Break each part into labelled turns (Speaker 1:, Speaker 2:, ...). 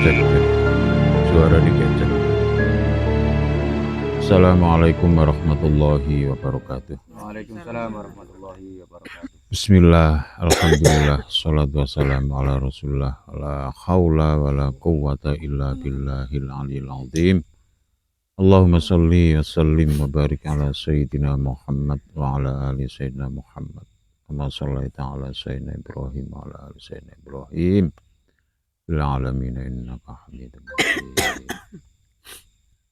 Speaker 1: Cek, cek. Suara dikecek. Assalamualaikum warahmatullahi wabarakatuh.
Speaker 2: Waalaikumsalam warahmatullahi wabarakatuh.
Speaker 1: Bismillah, alhamdulillah, salatu wassalamu ala rasulullah, la hawla wa la quwwata illa billahil aliyil azim. Allahumma salli wa sallim wa barik ala sayyidina Muhammad wa ala ali sayyidina Muhammad. Kama sallaita ala sayyidina Ibrahim wa ala ali sayyidina Ibrahim fil alamin innaka hamidum majid.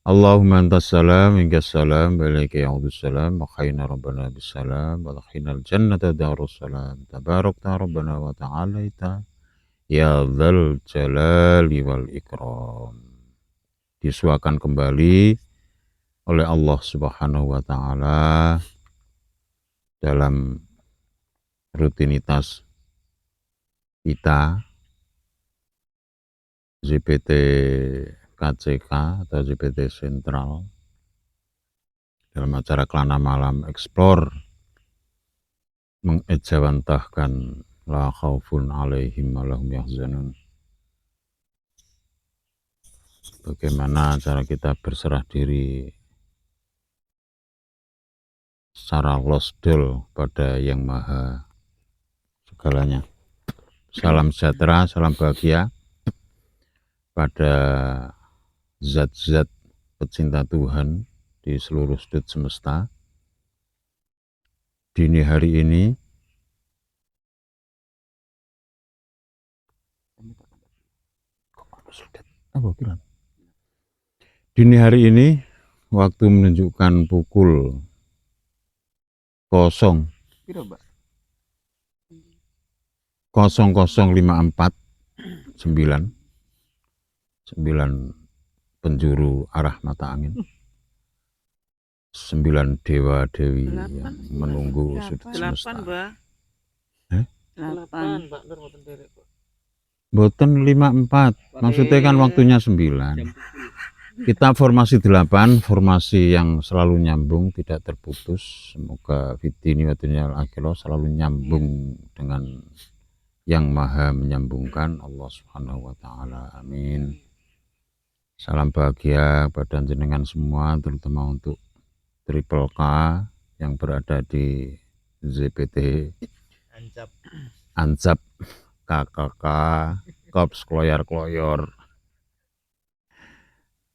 Speaker 1: Allahumma antas salam minkas salam wa ilaika ya'udus salam wa khayna rabbana bis salam wa lakhinal jannata darus salam tabarakta rabbana wa ta'alaita ya dzal jalali wal ikram. Disuakan kembali oleh Allah Subhanahu wa taala dalam rutinitas kita ZPT KCK atau ZPT Sentral dalam acara Kelana Malam Explore mengejawantahkan la khaufun alaihim wa lahum yahzanun. Bagaimana cara kita berserah diri secara losdol pada Yang Maha segalanya. Salam sejahtera, salam bahagia pada zat-zat pecinta Tuhan di seluruh sudut semesta. Dini hari ini waktu menunjukkan pukul 00.54 9 penjuru arah mata angin, 9 dewa dewi yang menunggu sudut semesta.
Speaker 3: 8
Speaker 1: Boten 54, maksudnya kan waktunya 9. Kita formasi 8, formasi yang selalu nyambung, tidak terputus. Semoga fitini wa dunyal akhirah selalu nyambung dengan Yang Maha menyambungkan, Allah Subhanahu wa taala. Amin. Salam bahagia pada jenengan semua, terutama untuk Triple K yang berada di ZPT Ancap KKK Korps Kloyor-Kloyor.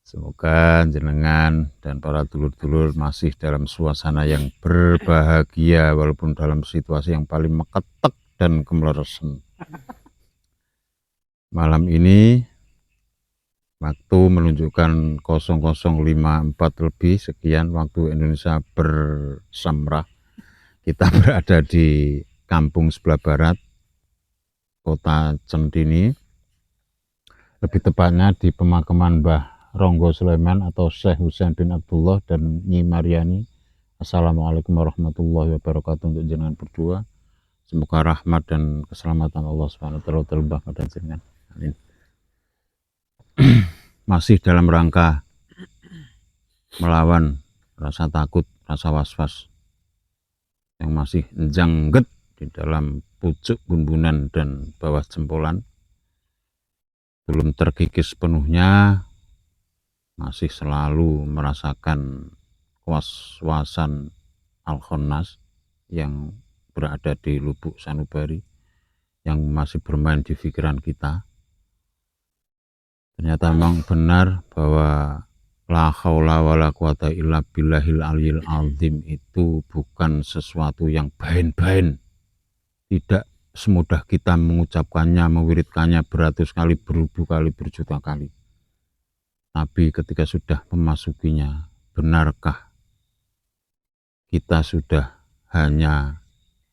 Speaker 1: Semoga jenengan dan para dulur-dulur masih dalam suasana yang berbahagia walaupun dalam situasi yang paling meketek dan kemeleresan. Malam ini waktu menunjukkan 00.54 lebih sekian waktu Indonesia bersamrah. Kita berada di kampung sebelah barat, kota Centini, lebih tepatnya di pemakaman Mbah Ronggo Sulaiman atau Syekh Husain bin Abdullah dan Nyi Maryani. Assalamualaikum warahmatullahi wabarakatuh untuk jenengan berdua. Semoga rahmat dan keselamatan Allah SWT terlimpah pada jenengan. Amin. Masih dalam rangka melawan rasa takut, rasa was-was yang masih jangget di dalam pucuk bumbunan dan bawah jempolan, belum terkikis sepenuhnya. masih selalu merasakan was-wasan Al-Khonnas yang berada di lubuk sanubari, yang masih bermain di pikiran kita. Ternyata memang benar bahwa la haula wala quwata illa billahil aliyil azim itu bukan sesuatu yang bain-bain. Tidak semudah kita mengucapkannya, mewiridkannya beratus kali, beribu kali, berjuta kali. Tapi ketika sudah memasukinya, benarkah kita sudah hanya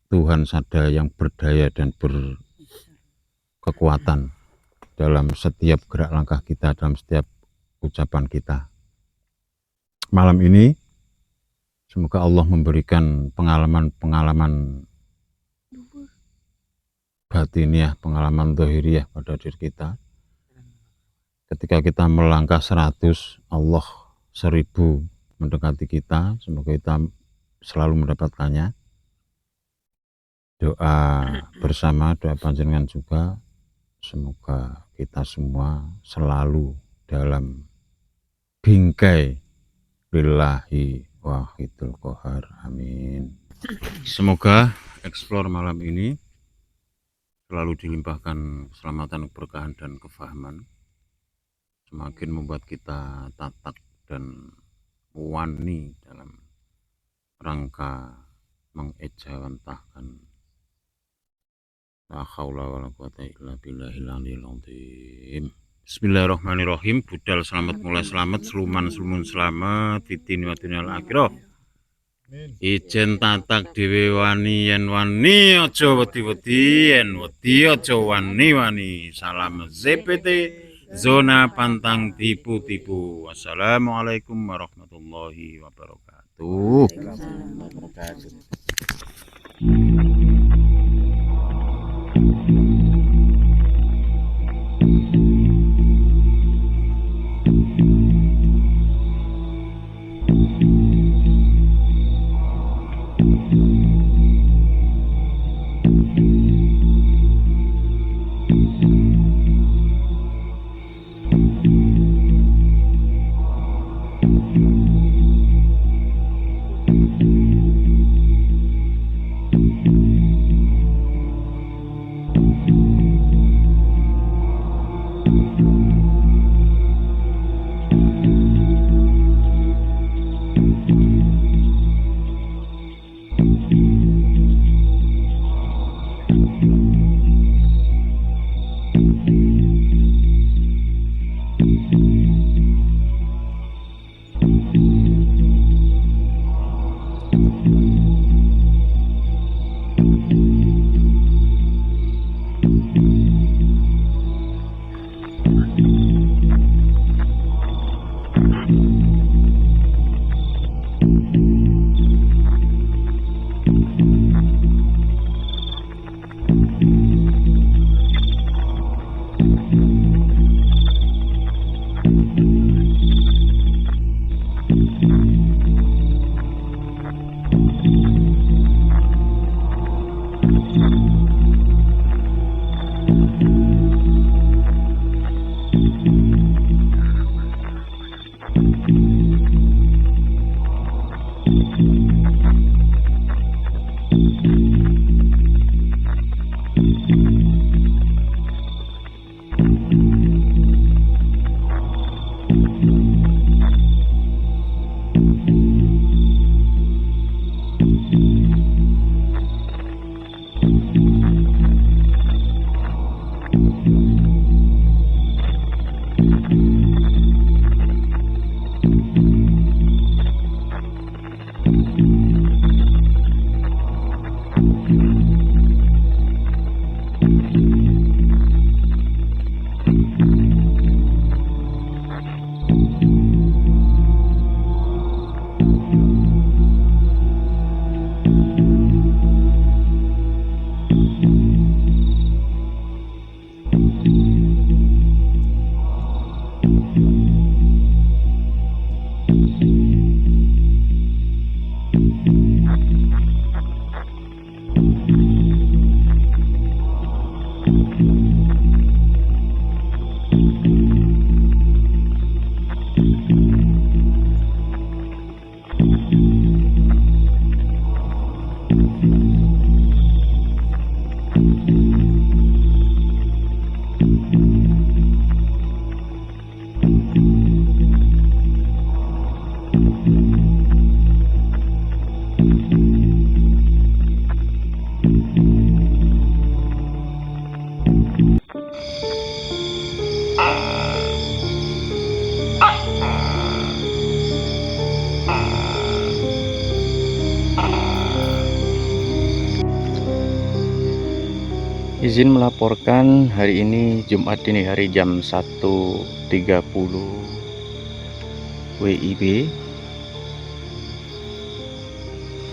Speaker 1: Tuhan saja yang berdaya dan berkekuatan dalam setiap gerak langkah kita, dalam setiap ucapan kita. Malam ini semoga Allah memberikan pengalaman-pengalaman batiniah, pengalaman zahiriyah pada diri kita. Ketika kita melangkah 100, Allah 1000 mendekati kita. Semoga kita selalu mendapatkannya. Doa bersama, doa panjenengan juga, semoga kita semua selalu dalam bingkai lillahi wahidul qahar. Amin. Semoga explore malam ini selalu dilimpahkan keselamatan, keberkahan, dan kefahaman, semakin membuat kita tatak dan wani dalam rangka mengejawantahkan la haula wala quwata illa billahil aliyil azim. Bismillahirrahmanirrahim. Budal selamat, mulai selamat, seluman selumun selamat, fitin wa dunyal akhirah. Ijen tatak dhewe wani yen wani aja wedi-wedi, yen wedi aja wani-wani. Salam ZPT, zona pantang tipu-tipu. Wassalamualaikum warahmatullahi wabarakatuh.
Speaker 3: Izin melaporkan hari ini Jumat dini hari jam 1.30 WIB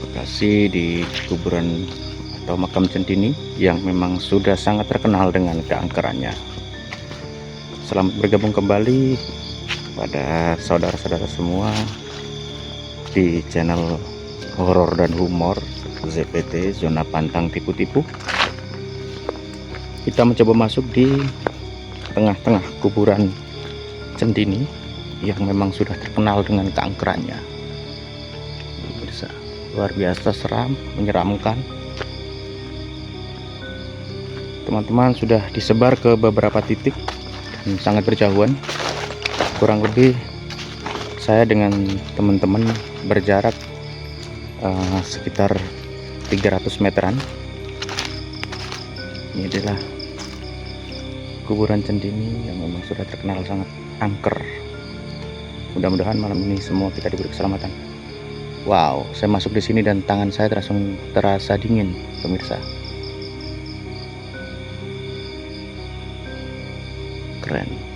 Speaker 3: lokasi di kuburan atau makam Centini yang memang sudah sangat terkenal dengan keangkerannya. Selamat bergabung kembali pada saudara-saudara semua di channel horor dan humor ZPT Zona Pantang Tipu-Tipu. Kita mencoba masuk di tengah-tengah kuburan Centini yang memang sudah terkenal dengan keangkerannya. Bisa luar biasa seram, menyeramkan. Teman-teman sudah disebar ke beberapa titik dan sangat berjauhan. Kurang lebih saya dengan teman-teman berjarak sekitar 300 meteran. Ini adalah kuburan Centini yang memang sudah terkenal sangat angker. Mudah-mudahan malam ini semua kita diberi keselamatan. Wow, saya masuk di sini dan tangan saya terasa dingin, pemirsa. Keren.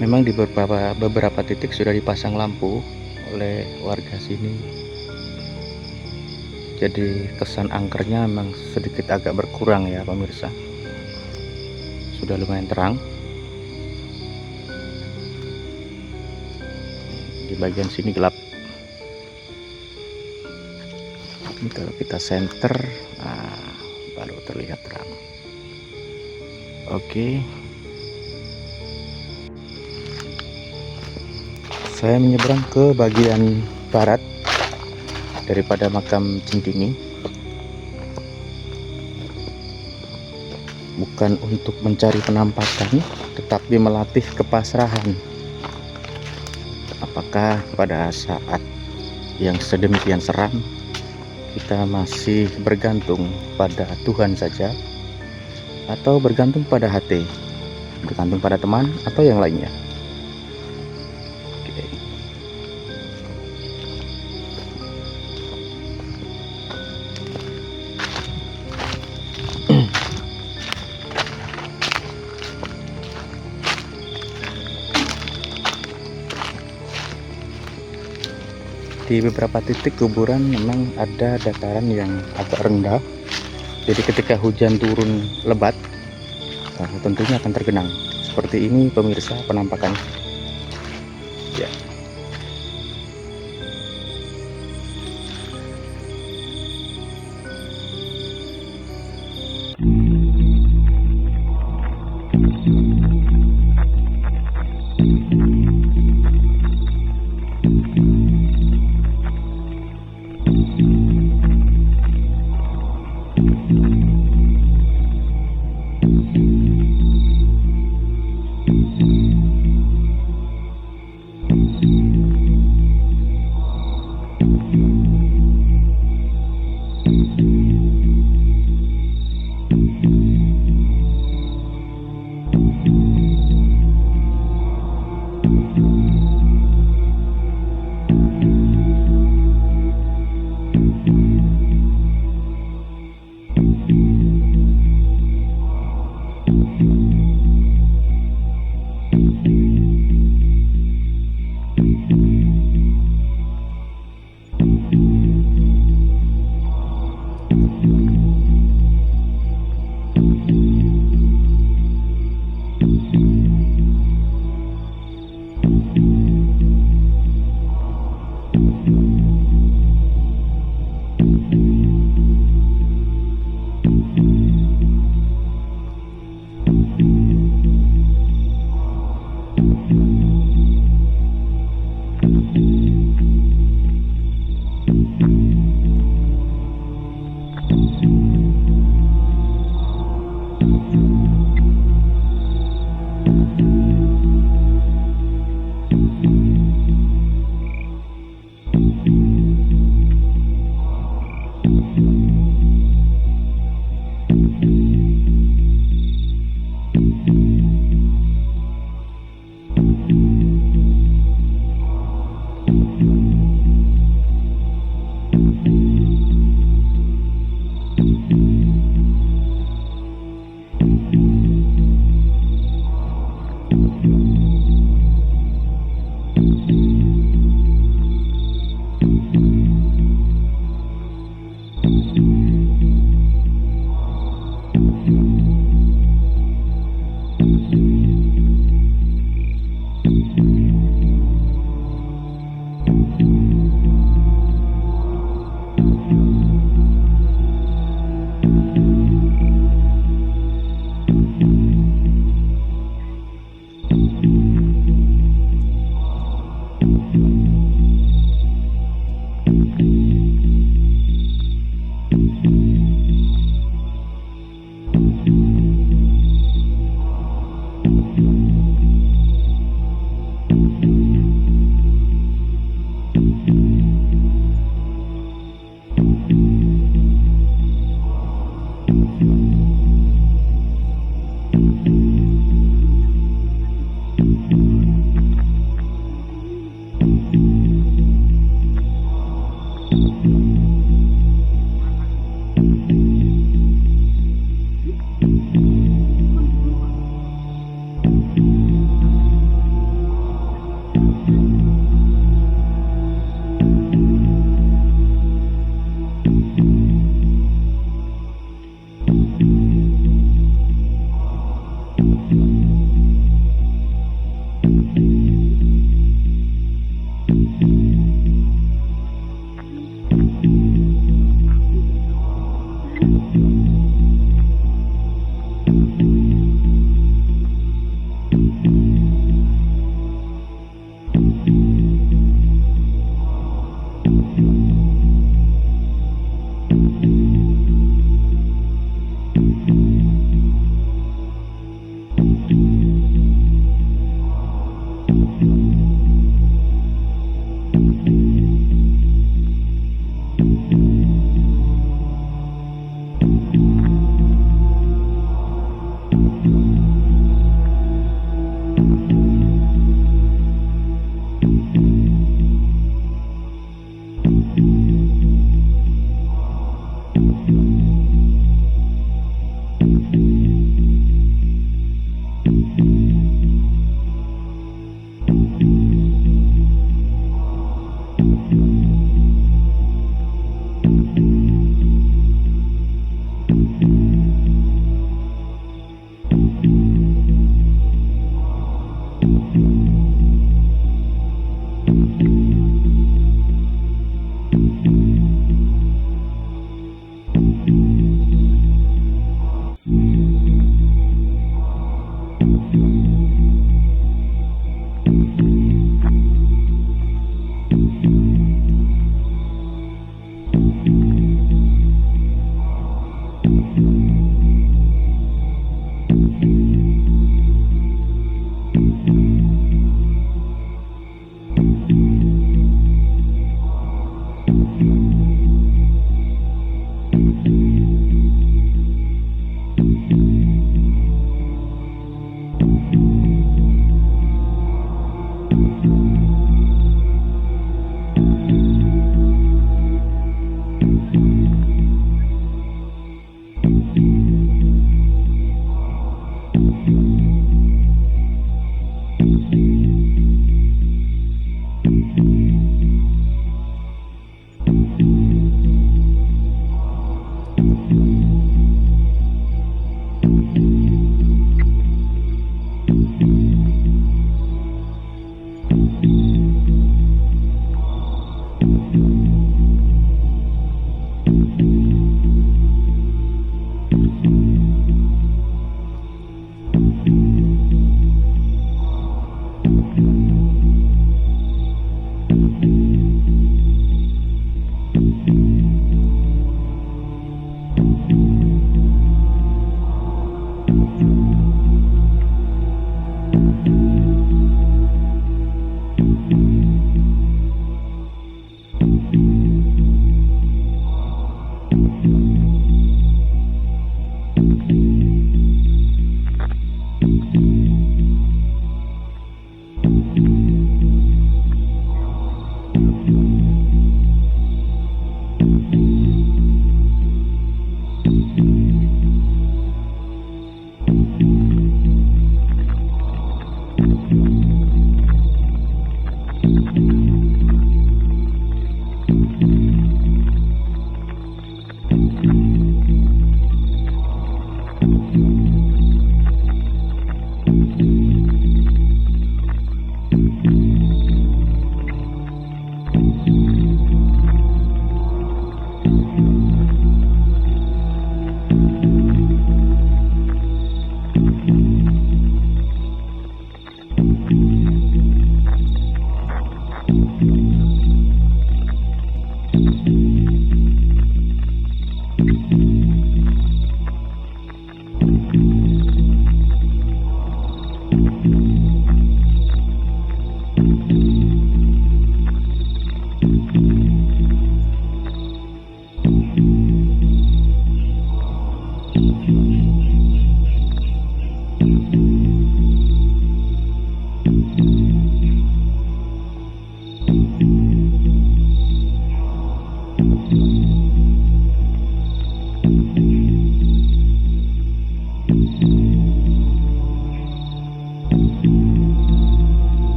Speaker 3: Memang di beberapa titik sudah dipasang lampu oleh warga sini. Jadi kesan angkernya memang sedikit agak berkurang ya pemirsa. Sudah lumayan terang. Di bagian sini gelap. Ini kalau kita center, nah, baru terlihat terang. Oke. Saya menyeberang ke bagian barat daripada makam Centini, bukan untuk mencari penampakan, tetapi melatih kepasrahan. Apakah pada saat yang sedemikian seram kita masih bergantung pada Tuhan saja, atau bergantung pada hati, bergantung pada teman atau yang lainnya? Di beberapa titik kuburan memang ada dataran yang agak rendah, jadi ketika hujan turun lebat tentunya akan tergenang. Seperti ini pemirsa penampakan ya.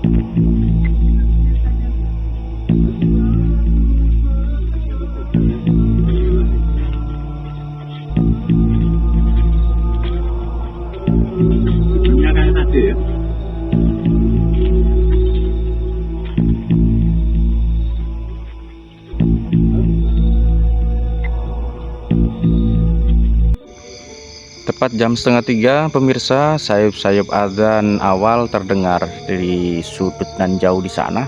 Speaker 2: Ya kayak tadi ya.
Speaker 3: Tepat jam 2:30 pemirsa, sayup-sayup azan awal terdengar dari sudut nan jauh di sana.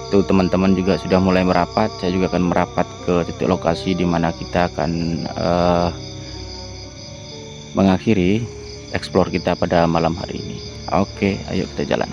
Speaker 3: Tuh teman-teman juga sudah mulai merapat. Saya juga akan merapat ke titik lokasi di mana kita akan mengakhiri explore kita pada malam hari ini. Oke, ayo kita jalan.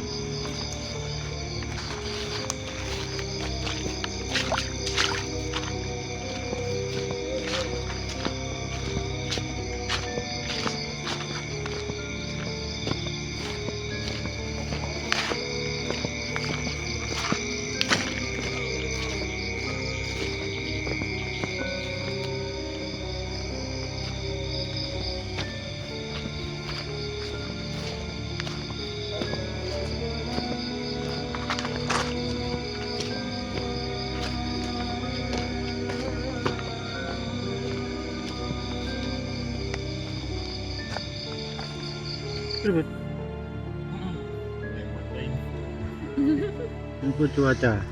Speaker 4: Info cuaca.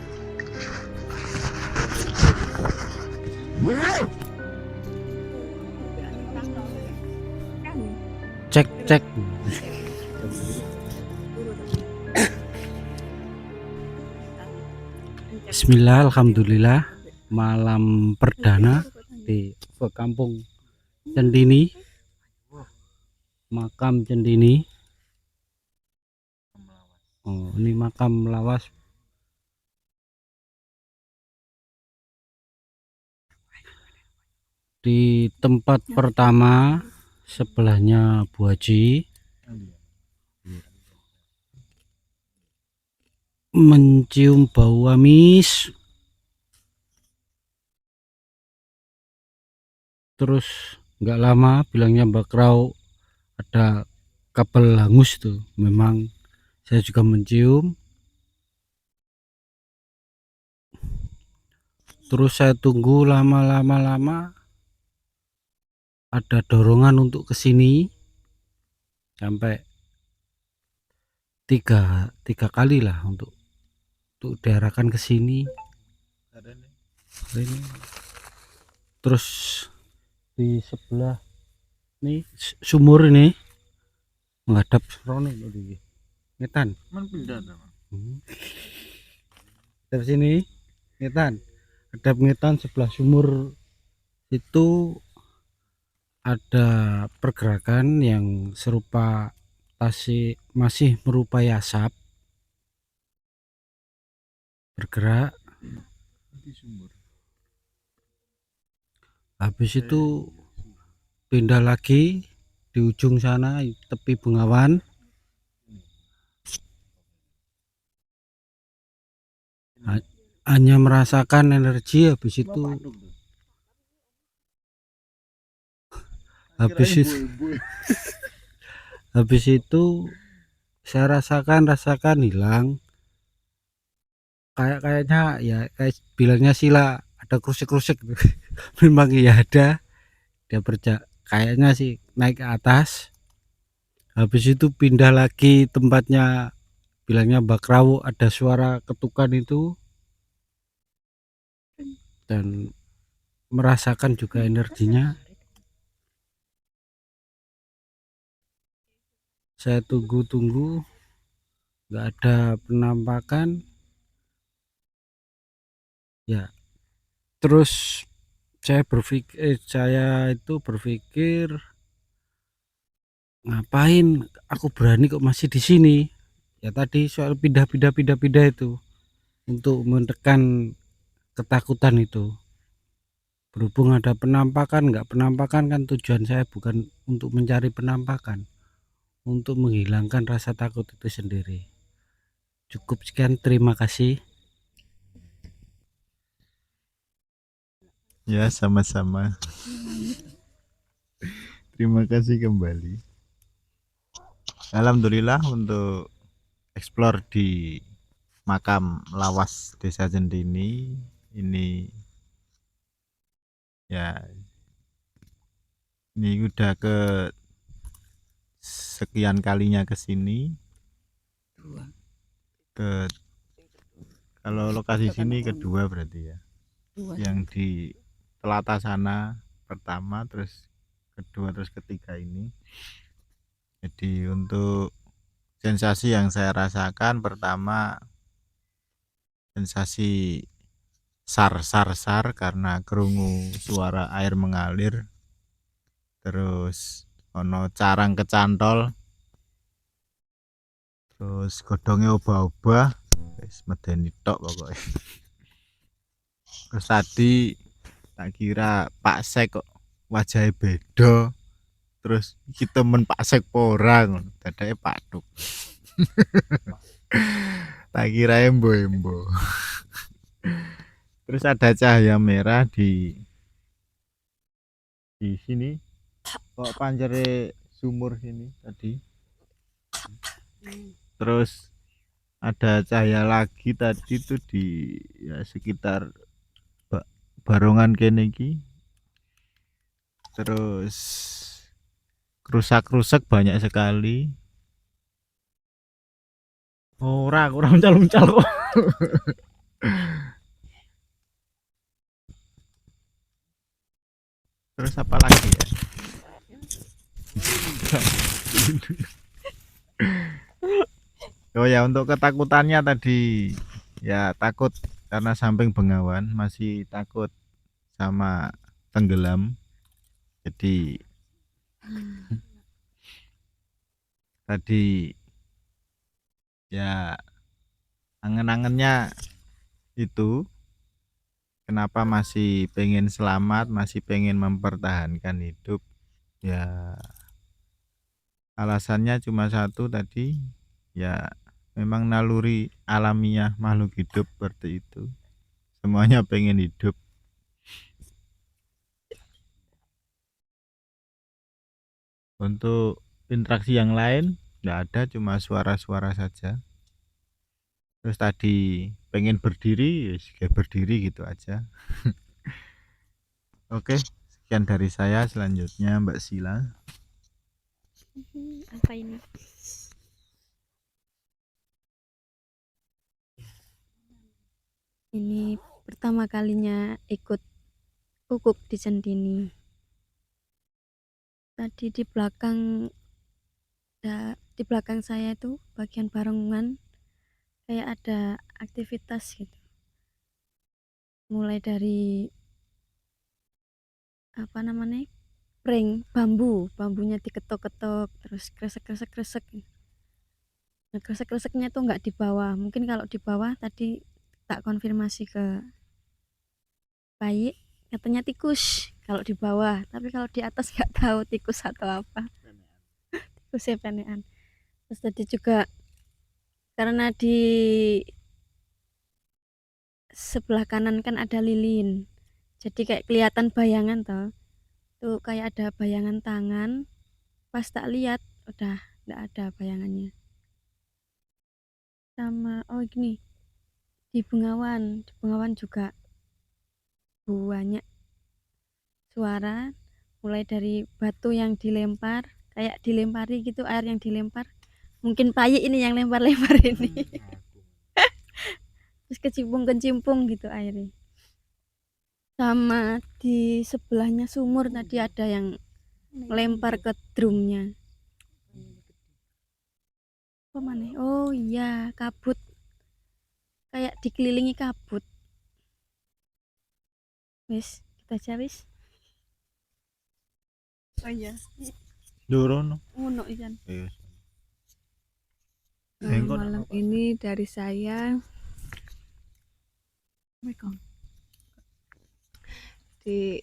Speaker 4: Cek. Bismillah, alhamdulillah. Malam perdana di kampung Cendini, makam Cendini. Oh, ini makam lawas. Di tempat pertama sebelahnya Bu Haji mencium bau amis, terus nggak lama bilangnya Mbak Krau ada kabel hangus tuh. Memang saya juga mencium. Terus saya tunggu lama ada dorongan untuk kesini sampai tiga kali lah untuk diarahkan ke sini. Terus di sebelah nih sumur ini menghadap Rone ini ngetan. Dari sini ngetan, hadap ngetan sebelah sumur itu ada pergerakan yang serupa masih merupai asap bergerak. Habis itu pindah lagi di ujung sana tepi Bengawan. Hanya merasakan energi. Habis itu saya rasakan hilang. Kayaknya ya kayak bilangnya Sila ada krusik-krusik. Memang iya ada. Dia kayaknya sih naik ke atas. Habis itu pindah lagi tempatnya bilangnya Mbak Krau ada suara ketukan itu, dan merasakan juga energinya. Saya tunggu nggak ada penampakan ya. Terus saya berpikir ngapain aku berani kok masih di sini. Ya tadi soal pindah itu untuk menekan ketakutan itu. Berhubung ada penampakan, nggak penampakan kan tujuan saya bukan untuk mencari penampakan, untuk menghilangkan rasa takut itu sendiri. Cukup sekian, terima kasih.
Speaker 5: Ya, sama-sama. Terima kasih kembali. Alhamdulillah untuk explore di makam lawas Desa Centini. Ini ya, ini udah ke sekian kalinya ke sini. Kalau lokasi sini kedua berarti ya. Yang di Telata sana pertama, terus kedua, terus ketiga ini. Jadi untuk sensasi yang saya rasakan, pertama sensasi sar karena kerungu suara air mengalir, terus ono carang kecantol, terus godongnya obah-obah, wis medeni tok pokoknya. Terus tadi tak kira Pak Sek kok wajahnya beda, terus kita temen Pak Sek ora ngono, dadake Pak Duk. Tak kira embo-embo. Terus ada cahaya merah di sini, kok panjere sumur sini tadi. Terus ada cahaya lagi tadi tuh di ya sekitar barongan kene iki. Terus rusak banyak sekali. Kurang uncal-uncal kok. Terus apa lagi ya? Oh ya, untuk ketakutannya tadi ya takut karena samping Bengawan, masih takut sama tenggelam. Jadi tadi ya angen-angennya itu kenapa masih pengen selamat, masih pengen mempertahankan hidup. Ya alasannya cuma satu tadi, ya memang naluri alamiah makhluk hidup seperti itu. Semuanya pengen hidup. Untuk interaksi yang lain nggak ada, cuma suara-suara saja. Terus tadi pengen berdiri, kayak berdiri gitu aja. Oke, sekian dari saya. Selanjutnya Mbak Sila.
Speaker 6: Apa ini? Ini pertama kalinya ikut ukuk di Centini. Tadi di belakang saya itu bagian barongan kayak ada aktivitas gitu. Mulai dari apa namanya? Prank bambunya diketok-ketok, terus kresek. Nah, kresek-kreseknya tuh nggak di bawah. Mungkin kalau di bawah tadi tak konfirmasi ke bayi, katanya tikus kalau di bawah, tapi kalau di atas nggak tahu tikus atau apa. Tikus ya penean. Terus tadi juga karena di sebelah kanan kan ada lilin, jadi kayak kelihatan bayangan toh. Tuh kayak ada bayangan tangan. Pas tak lihat udah nggak ada bayangannya. Sama gini, di Bengawan juga banyak suara, mulai dari batu yang dilempar, kayak dilempari gitu, air yang dilempar, mungkin Payi ini yang lempar-lempar ini. Terus kecimpung gitu airnya. Sama di sebelahnya sumur tadi ada yang lempar ke drumnya. Apa mana? Oh iya, kabut, kayak dikelilingi kabut. Wis, kita aja wis. Oh iya.
Speaker 5: Dorono.
Speaker 6: Ngono ikan.
Speaker 7: Malam ini dari saya di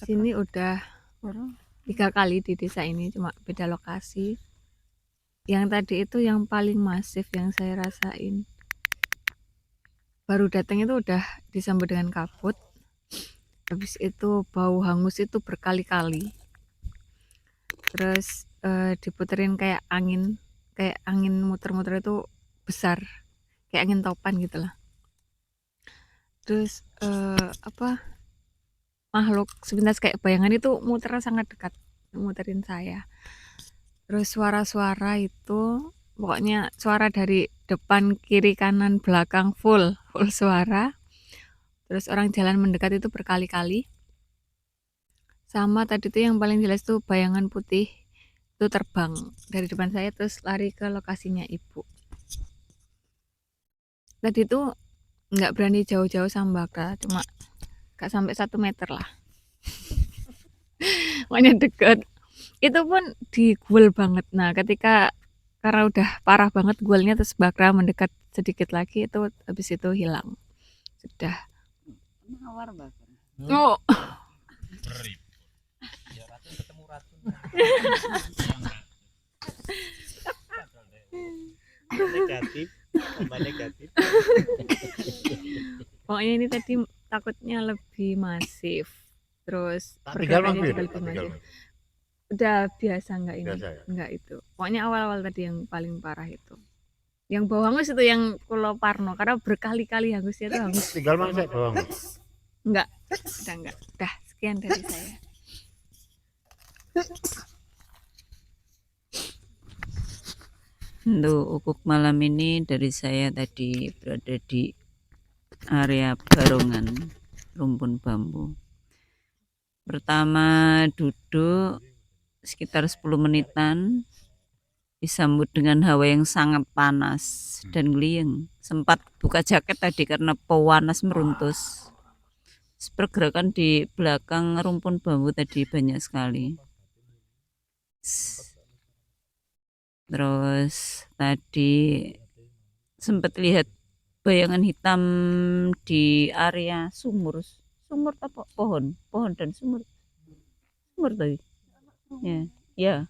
Speaker 7: sini udah 3 kali di desa ini, cuma beda lokasi. Yang tadi itu yang paling masif yang saya rasain, baru datang itu udah disambut dengan kabut, habis itu bau hangus itu berkali-kali, terus diputerin kayak angin muter-muter itu besar kayak angin topan gitu lah. Terus makhluk sebentar kayak bayangan itu muter sangat dekat, muterin saya. Terus suara-suara itu pokoknya suara dari depan, kiri, kanan, belakang full suara. Terus orang jalan mendekat itu berkali-kali. Sama tadi tuh yang paling jelas tuh bayangan putih itu terbang dari depan saya terus lari ke lokasinya ibu. Tadi tuh nggak berani jauh-jauh sama Bakra, cuma gak sampai 1 meter lah. Makanya deket. Itu pun diguel banget. Nah ketika karena udah parah banget guelnya terus Bakra mendekat sedikit lagi itu habis itu hilang. Sudah. Oh.
Speaker 5: Negatif, tambah negatif.
Speaker 7: Pokoknya ini tadi takutnya lebih masif. Terus
Speaker 5: Tinggal
Speaker 7: pergerakannya
Speaker 5: mampir.
Speaker 7: juga lebih masif. Udah biasa nggak ini?
Speaker 5: Biasa ya?
Speaker 7: Nggak itu. Pokoknya awal-awal tadi yang paling parah itu. Yang bau hangus itu yang Pulau Parno karena berkali-kali hangusnya itu hangus.
Speaker 5: Tinggal mangsa bawang.
Speaker 7: Enggak. Udah enggak. Udah sekian dari saya.
Speaker 8: Untuk ukuk malam ini dari saya tadi berada di area Barongan Rumpun Bambu. Pertama duduk sekitar 10 menitan, disambut dengan hawa yang sangat panas dan ngeliang. Sempat buka jaket tadi karena pewanas meruntus. Pergerakan di belakang rumpun bambu tadi banyak sekali. Terus tadi sempat lihat bayangan hitam di area sumur apa pohon dan sumur tadi. Ya.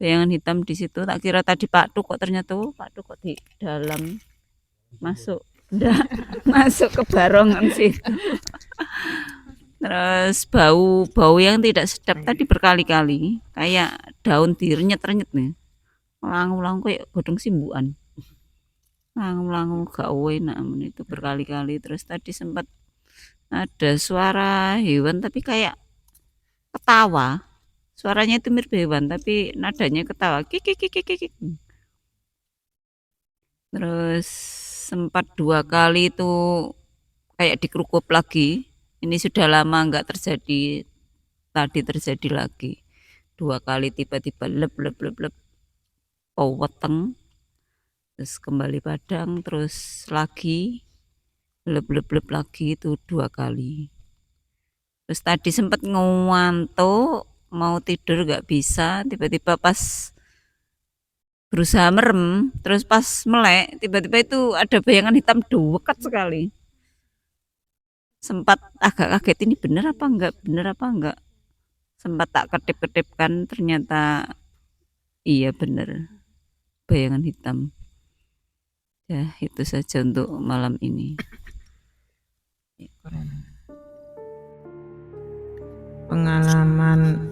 Speaker 8: Bayangan hitam di situ. Tak kira tadi Pak Tuk kok ternyata Pak Tuk kok di dalam masuk ke barongan situ. Terus bau yang tidak sedap tadi berkali-kali kayak daun direnyet-renyet nih. Ulang-ulang kayak godong simbukan. Ulang gak enak itu berkali-kali. Terus tadi sempat ada suara hewan tapi kayak ketawa. Suaranya itu mirip hewan tapi nadanya ketawa. Kik. Terus sempat 2 kali itu kayak dikerukup lagi. Ini sudah lama nggak terjadi, tadi terjadi lagi 2 kali tiba-tiba lep weteng, terus kembali padang, terus lagi lep lagi itu 2 kali. Terus tadi sempat ngantuk mau tidur nggak bisa, tiba-tiba pas berusaha merem, terus pas melek tiba-tiba itu ada bayangan hitam dekat sekali. Sempat agak kaget ini bener apa enggak, sempat tak kedip-kedipkan ternyata iya bener bayangan hitam. Ya itu saja untuk malam ini.
Speaker 9: Pengalaman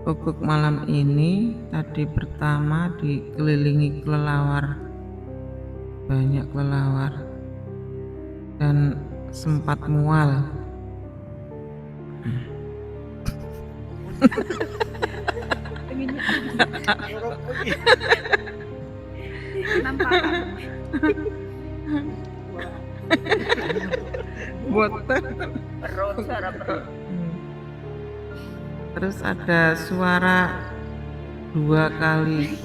Speaker 9: ukuk malam ini tadi pertama dikelilingi kelelawar, banyak kelelawar dan sempat mual. Terus ada suara 2 kali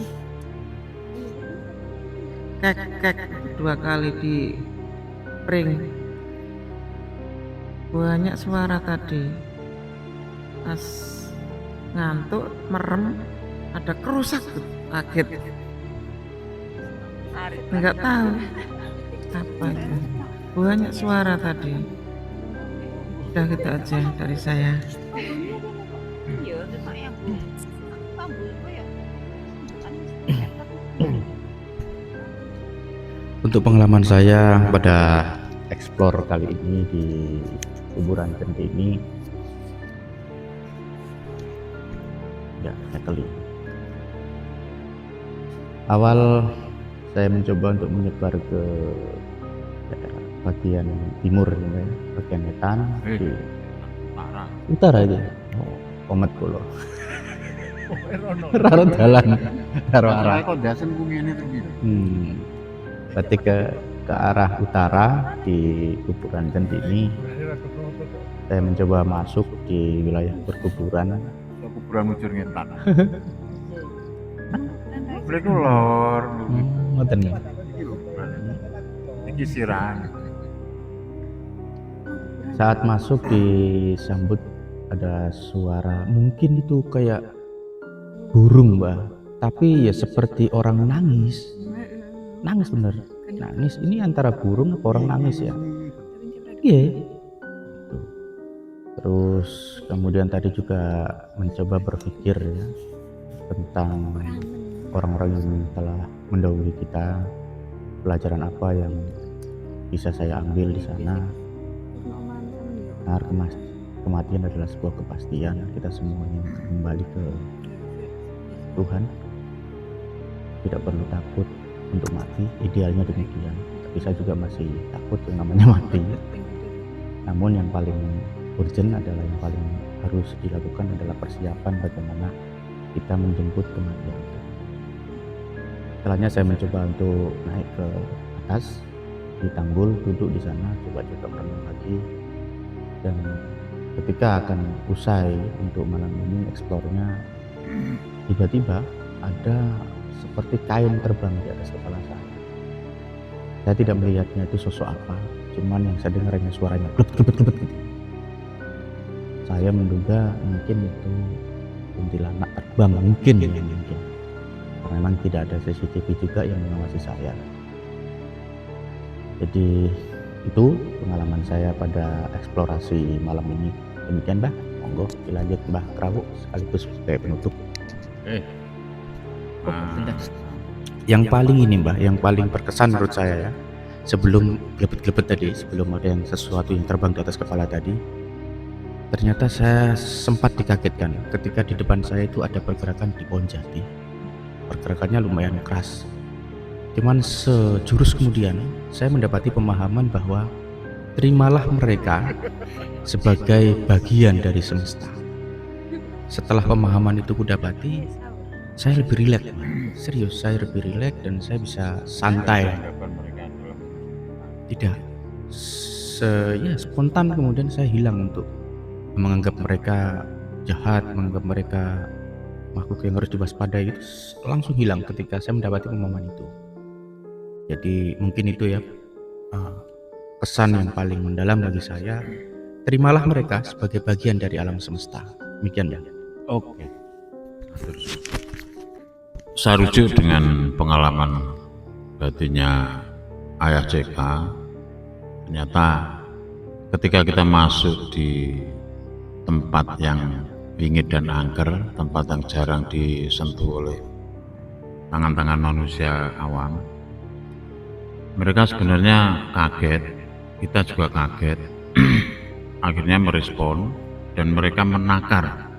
Speaker 9: kek 2 kali di pring. Banyak suara tadi. Pas ngantuk merem ada kerusak, kaget. Enggak tahu apa itu. Banyak suara tadi. Udah gitu aja dari saya.
Speaker 3: Untuk pengalaman saya pada explore kali ini di kuburan Centini, ya saya kali awal saya mencoba untuk menyebar ke daerah bagian timur gitu ya, bagian wetan di utara itu. Oh, komet kula. Raro dalan, raro arah.
Speaker 5: Kok dasen ku ngene to iki.
Speaker 3: Berarti ke arah utara di kuburan Centini. Saya mencoba masuk di wilayah perkuburan.
Speaker 5: Kuburan mujur ngetan. Mriko lor.
Speaker 3: Ngoten ya.
Speaker 5: Iki sirah.
Speaker 3: Saat masuk disambut ada suara, mungkin itu kayak burung, Mbak. Tapi ya seperti orang nangis. Nangis bener. Nangis ini antara burung apa orang nangis ya? Iya. Terus kemudian tadi juga mencoba berpikir ya tentang orang-orang yang telah mendahului kita, pelajaran apa yang bisa saya ambil di sana. Nah, kematian adalah sebuah kepastian. Kita semuanya kembali ke Tuhan. Tidak perlu takut untuk mati, idealnya demikian. Tapi saya juga masih takut yang namanya mati. Namun yang paling urgent adalah, yang paling harus dilakukan adalah persiapan bagaimana kita menjemput kematian. Setelahnya saya mencoba untuk naik ke atas di tanggul, duduk di sana, coba merenung lagi. Dan ketika akan usai untuk malam ini eksplornya, tiba-tiba ada seperti kain terbang di atas kepala saya. Saya tidak melihatnya itu sosok apa, cuman yang saya dengar hanya suaranya klebet gitu. Saya menduga mungkin itu kuntilanak terbang, mungkin. Karena memang tidak ada CCTV juga yang mengawasi saya. Jadi itu pengalaman saya pada eksplorasi malam ini. Demikian, Mbah. Monggo dilanjut Mbah Krawu sekaligus sebagai penutup. Yang paling ini, Mbah, yang paling berkesan menurut saya ya, sebelum gelebet-gelebet tadi, sebelum ada yang sesuatu yang terbang di atas kepala tadi, ternyata saya sempat dikagetkan ketika di depan saya itu ada pergerakan di pohon jati. Pergerakannya lumayan keras. Cuman sejurus kemudian saya mendapati pemahaman bahwa terimalah mereka sebagai bagian dari semesta. Setelah pemahaman itu kudapati, saya lebih rileks. Serius, saya lebih rileks dan saya bisa santai. Tidak spontan kemudian saya hilang untuk menganggap mereka jahat, menganggap mereka makhluk yang harus diwaspadai. Itu langsung hilang ketika saya mendapati pemahaman itu. Jadi mungkin itu ya pesan yang paling mendalam bagi saya. Terimalah mereka sebagai bagian dari alam semesta. Demikian ya.
Speaker 1: Oke. Saya rujuk dengan pengalaman batinnya Ayah CK. Ternyata ketika kita masuk di tempat yang bingit dan angker, tempat yang jarang disentuh oleh tangan-tangan manusia awam, mereka sebenarnya kaget, kita juga kaget. Akhirnya merespon dan mereka menakar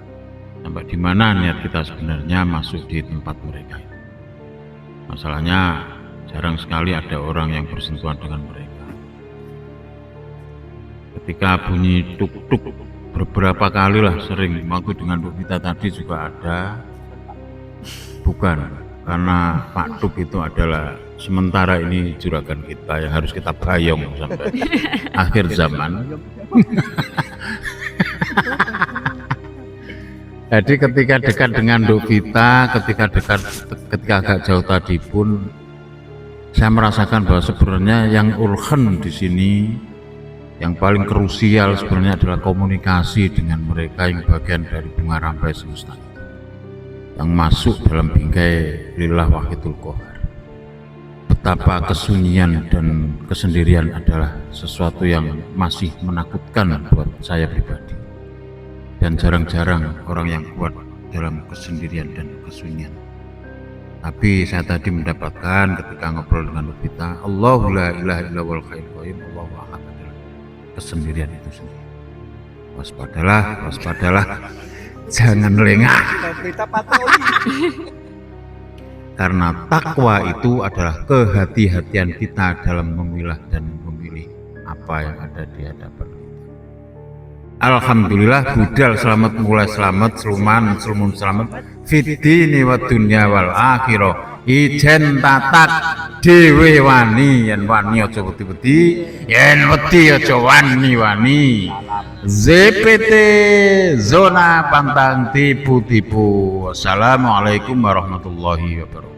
Speaker 1: sampai di mana niat kita sebenarnya masuk di tempat mereka. Masalahnya jarang sekali ada orang yang bersentuhan dengan mereka. Ketika bunyi tuk-tuk beberapa kali lah, sering waktu dengan Bu Vita tadi juga ada. Bukan karena Pak Tuk itu adalah sementara ini juragan kita yang harus kita bayong sampai akhir zaman. Jadi ketika dekat dengan Bu Vita, ketika agak jauh tadi pun saya merasakan bahwa sebenarnya yang urgen di sini, yang paling krusial sebenarnya adalah komunikasi dengan mereka yang bagian dari bunga rampai semesta, yang masuk dalam bingkai lillah wahidul qahar. Betapa kesunyian dan kesendirian adalah sesuatu yang masih menakutkan buat saya pribadi, dan jarang-jarang orang yang kuat dalam kesendirian dan kesunyian. Tapi saya tadi mendapatkan ketika ngobrol dengan Bu Vita, Allahu la ilaha illa wal hayyul qayyum, Allahu ahad adalah kesendirian itu sendiri. Waspadalah, jangan lengah. Karena takwa itu adalah kehati-hatian kita dalam memilah dan memilih apa yang ada di hadapan kita. Alhamdulillah budal selamat, mulai selamat, selumun selamat, fiddini wa dunya wal akhirah. Ijen tatak dhewe wani, yen wani aja wedi-wedi, yen wedi aja wani-wani. ZPT Zona Pantang Tipu-tipu. Wassalamualaikum warahmatullahi wabarakatuh.